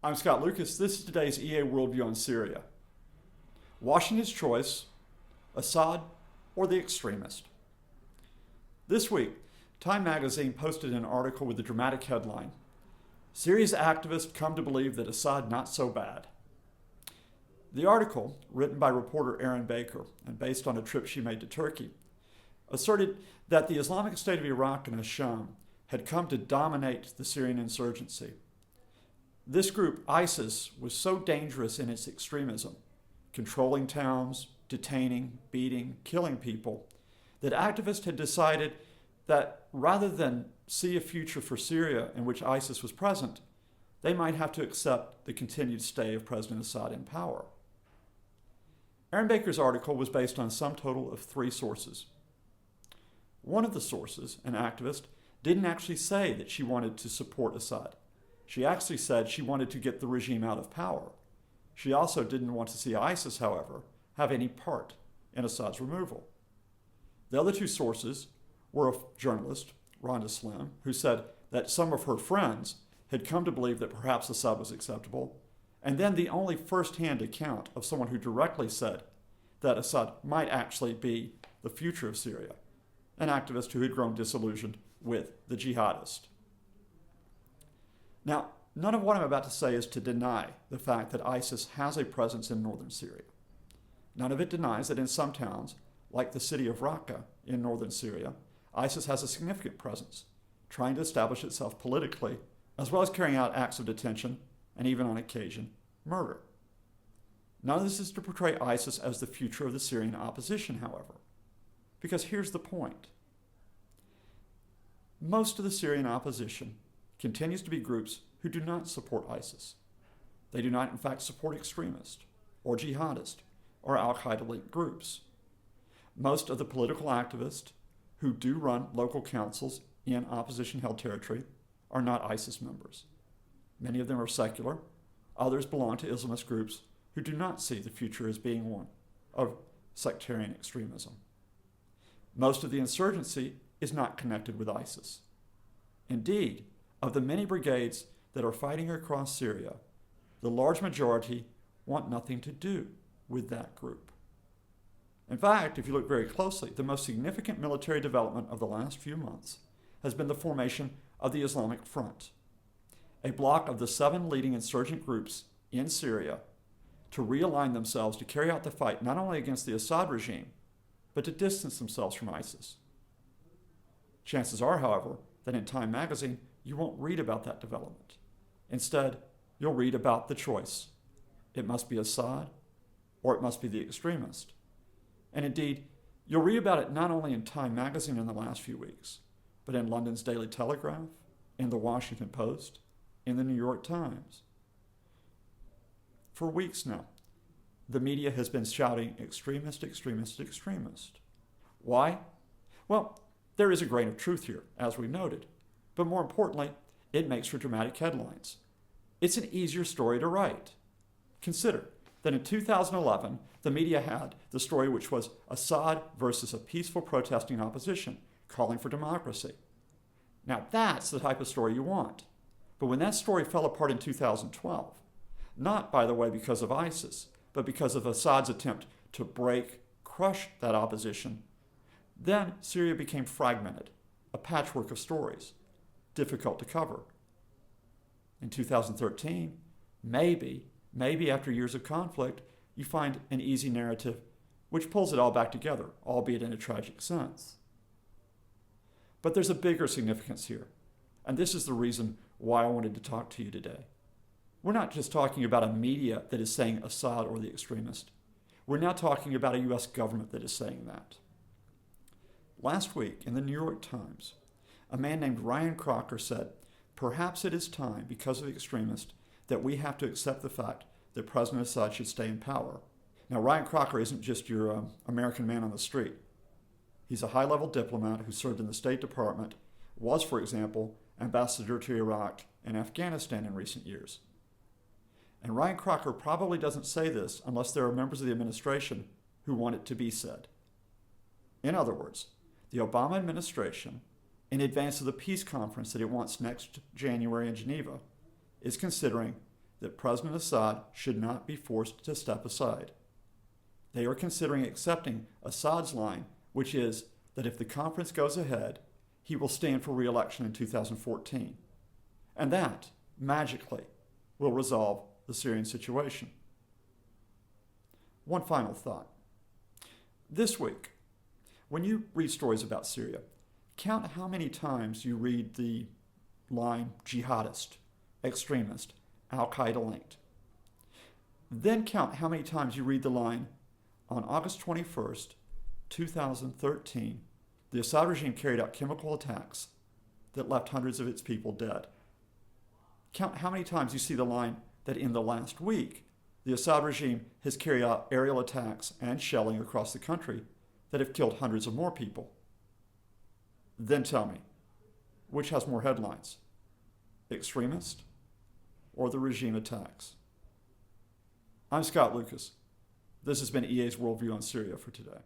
I'm Scott Lucas. This is today's EA Worldview on Syria. Washington's choice, Assad or the extremist? This week, Time magazine posted an article with the dramatic headline, Syria's activists come to believe that Assad not so bad. The article, written by reporter Erin Baker and based on a trip she made to Turkey, asserted that the Islamic State of Iraq and Hasham had come to dominate the Syrian insurgency. This group, ISIS, was so dangerous in its extremism, controlling towns, detaining, beating, killing people, that activists had decided that rather than see a future for Syria in which ISIS was present, they might have to accept the continued stay of President Assad in power. Erin Baker's article was based on a sum total of 3 sources. One of the sources, an activist, didn't actually say that she wanted to support Assad. She actually said she wanted to get the regime out of power. She also didn't want to see ISIS, however, have any part in Assad's removal. The other 2 sources were a journalist, Rhonda Slim, who said that some of her friends had come to believe that perhaps Assad was acceptable, and then the only first-hand account of someone who directly said that Assad might actually be the future of Syria, an activist who had grown disillusioned with the jihadist. Now, none of what I'm about to say is to deny the fact that ISIS has a presence in northern Syria. None of it denies that in some towns, like the city of Raqqa in northern Syria, ISIS has a significant presence, trying to establish itself politically, as well as carrying out acts of detention and even on occasion, murder. None of this is to portray ISIS as the future of the Syrian opposition, however, because here's the point. Most of the Syrian opposition continues to be groups who do not support ISIS. They do not, in fact, support extremists or jihadists or al-Qaeda-linked groups. Most of the political activists who do run local councils in opposition-held territory are not ISIS members. Many of them are secular. Others belong to Islamist groups who do not see the future as being one of sectarian extremism. Most of the insurgency is not connected with ISIS. Indeed, of the many brigades that are fighting across Syria, the large majority want nothing to do with that group. In fact, if you look very closely, the most significant military development of the last few months has been the formation of the Islamic Front, a bloc of the 7 leading insurgent groups in Syria to realign themselves to carry out the fight not only against the Assad regime, but to distance themselves from ISIS. Chances are, however, that in Time magazine, you won't read about that development. Instead, you'll read about the choice. It must be Assad, or it must be the extremist. And indeed, you'll read about it not only in Time magazine in the last few weeks, but in London's Daily Telegraph, in the Washington Post, in the New York Times. For weeks now, the media has been shouting, extremist, extremist, extremist. Why? Well, there is a grain of truth here, as we noted. But more importantly, it makes for dramatic headlines. It's an easier story to write. Consider that in 2011, the media had the story which was Assad versus a peaceful protesting opposition, calling for democracy. Now that's the type of story you want. But when that story fell apart in 2012, not, by the way, because of ISIS, but because of Assad's attempt to crush that opposition, then Syria became fragmented, a patchwork of stories, difficult to cover. In 2013, maybe after years of conflict, you find an easy narrative which pulls it all back together, albeit in a tragic sense. But there's a bigger significance here, and this is the reason why I wanted to talk to you today. We're not just talking about a media that is saying Assad or the extremist. We're now talking about a U.S. government that is saying that. Last week, in the New York Times, a man named Ryan Crocker said, perhaps it is time, because of the extremists, that we have to accept the fact that President Assad should stay in power. Now, Ryan Crocker isn't just your American man on the street. He's a high-level diplomat who served in the State Department, was, for example, ambassador to Iraq and Afghanistan in recent years. And Ryan Crocker probably doesn't say this unless there are members of the administration who want it to be said. In other words, the Obama administration, in advance of the peace conference that it wants next January in Geneva, is considering that President Assad should not be forced to step aside. They are considering accepting Assad's line, which is that if the conference goes ahead, he will stand for re-election in 2014. And that, magically, will resolve the Syrian situation. One final thought. This week, when you read stories about Syria, count how many times you read the line jihadist, extremist, Al-Qaeda linked. Then count how many times you read the line, on August 21st, 2013, the Assad regime carried out chemical attacks that left hundreds of its people dead. Count how many times you see the line that in the last week, the Assad regime has carried out aerial attacks and shelling across the country that have killed hundreds of more people. Then tell me, which has more headlines, extremist or the regime attacks? I'm Scott Lucas. This has been EA's Worldview on Syria for today.